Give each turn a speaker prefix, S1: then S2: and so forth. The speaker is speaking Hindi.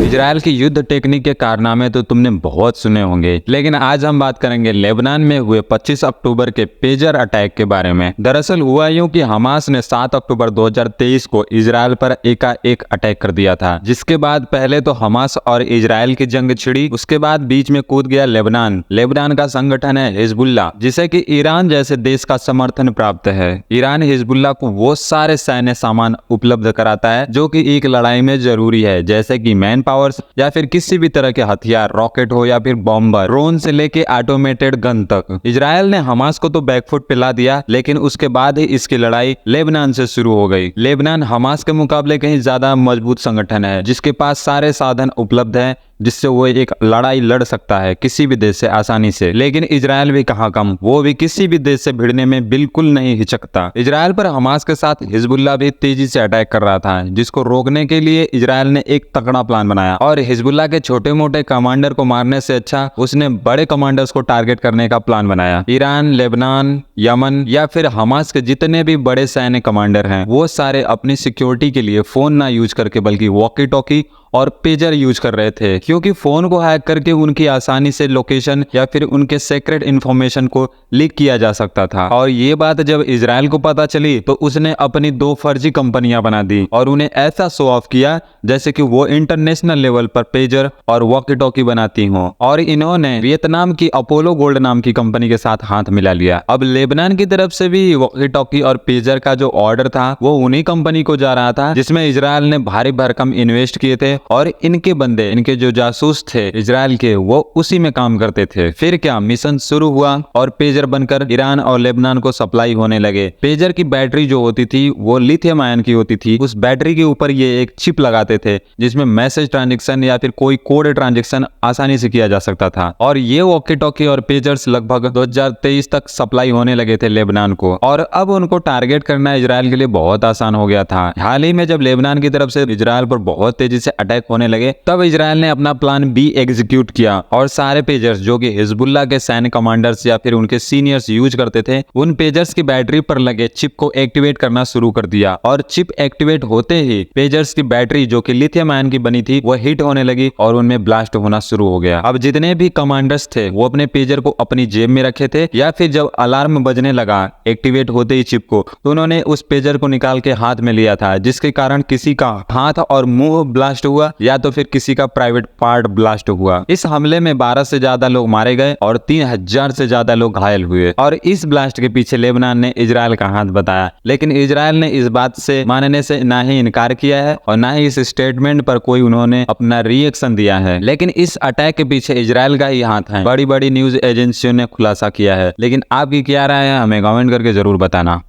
S1: इजराइल की युद्ध टेक्निक के कारनामे तो तुमने बहुत सुने होंगे, लेकिन आज हम बात करेंगे लेबनान में हुए 25 अक्टूबर के पेजर अटैक के बारे में। दरअसल हुआ यूं कि हमास ने 7 अक्टूबर 2023 को इजराइल पर एकाएक अटैक कर दिया था, जिसके बाद पहले तो हमास और इजराइल की जंग छिड़ी। उसके बाद बीच में कूद गया लेबनान। लेबनान का संगठन है हिजबुल्लाह, जिसे कि ईरान जैसे देश का समर्थन प्राप्त है। ईरान हिजबुल्लाह को वो सारे सैन्य सामान उपलब्ध कराता है जो कि एक लड़ाई में जरूरी है, जैसे कि मैन पावर्स या फिर किसी भी तरह के हथियार, रॉकेट हो या फिर बॉम्बर, ड्रोन से लेके ऑटोमेटेड गन तक। इजराइल ने हमास को तो बैकफुट पिला दिया, लेकिन उसके बाद ही इसकी लड़ाई लेबनान से शुरू हो गई। लेबनान हमास के मुकाबले कहीं ज्यादा मजबूत संगठन है, जिसके पास सारे साधन उपलब्ध हैं जिससे वो एक लड़ाई लड़ सकता है किसी भी देश से आसानी से। लेकिन इजराइल भी कहाँ कम, वो भी किसी भी देश से भिड़ने में बिल्कुल नहीं हिचकता। इजराइल पर हमास के साथ हिजबुल्लाह भी तेजी से अटैक कर रहा था, जिसको रोकने के लिए इजराइल ने एक तगड़ा प्लान बनाया और हिजबुल्लाह के छोटे मोटे कमांडर को मारने से अच्छा उसने बड़े कमांडर्स को टारगेट करने का प्लान बनाया। ईरान, लेबनान, यमन या फिर हमास के जितने भी बड़े सैन्य कमांडर हैं, वो सारे अपनी सिक्योरिटी के लिए फोन ना यूज करके बल्कि वॉकी टॉकी और पेजर यूज कर रहे थे, क्योंकि फोन को हैक करके उनकी आसानी से लोकेशन या फिर उनके सीक्रेट इंफॉर्मेशन को लीक किया जा सकता था। और ये बात जब इजराइल को पता चली तो उसने अपनी 2 फर्जी कंपनियां बना दी और उन्हें ऐसा शो ऑफ किया जैसे कि वो इंटरनेशनल लेवल पर पेजर और वॉकी टॉकी बनाती हों। और इन्होंने वियतनाम की अपोलो गोल्ड नाम की कंपनी के साथ हाथ मिला लिया। अब लेबनान की तरफ से भी वॉकी टॉकी और पेजर का जो ऑर्डर था वो उन्हीं कंपनी को जा रहा था, जिसमें इजराइल ने भारी भरकम इन्वेस्ट किए थे और इनके बंदे, इनके जो जासूस थे इजराइल के, वो उसी में काम करते थे। फिर क्या मिशन शुरू हुआ और पेजर बनकर ईरान और लेबनान को सप्लाई होने लगे। पेजर की बैटरी जो होती थी वो लिथियम आयन की होती थी। उस बैटरी के ऊपर ये एक चिप लगाते थे जिसमें मैसेज ट्रांजैक्शन या फिर कोई कोड ट्रांजैक्शन आसानी से किया जा सकता था। और ये वॉकी टॉकी और पेजर्स लगभग 2023 तक सप्लाई होने लगे थे लेबनान को, और अब उनको टारगेट करना इजराइल के लिए बहुत आसान हो गया था। हाल ही में जब लेबनान की तरफ से इजराइल पर बहुत तेजी से अटैक होने लगे, तब इजराइल ने अपना प्लान बी एग्जीक्यूट किया और सारे पेजर्स जो कि हिजबुल्लाह के सैन्य कमांडर्स या फिर उनके सीनियर्स यूज करते थे, उन पेजर्स की बैटरी पर लगे चिप को एक्टिवेट करना शुरू कर दिया। और चिप एक्टिवेट होते ही पेजर्स की बैटरी जो कि लिथियम आयन की बनी थी वो हिट होने लगी और उनमें ब्लास्ट होना शुरू हो गया। अब जितने भी कमांडर्स थे वो अपने पेजर को अपनी जेब में रखे थे, या फिर जब अलार्म बजने लगा एक्टिवेट होते ही चिप को, तो उन्होंने उस पेजर को निकाल के हाथ में लिया था, जिसके कारण किसी का हाथ और मुंह ब्लास्ट हुआ या तो फिर किसी का प्राइवेट पार्ट ब्लास्ट हुआ। इस हमले में 12 से ज्यादा लोग मारे गए और 3000 से ज्यादा लोग घायल हुए। और इस ब्लास्ट के पीछे लेबनान ने इजराइल का हाथ बताया, लेकिन इजराइल ने इस बात से मानने से ना ही इनकार किया है और ना ही इस स्टेटमेंट पर कोई उन्होंने अपना रिएक्शन दिया है। लेकिन इस अटैक के पीछे इजराइल का ही हाथ है, बड़ी बड़ी न्यूज एजेंसियों ने खुलासा किया है। लेकिन आपकी क्या राय है, हमें कमेंट करके जरूर बताना।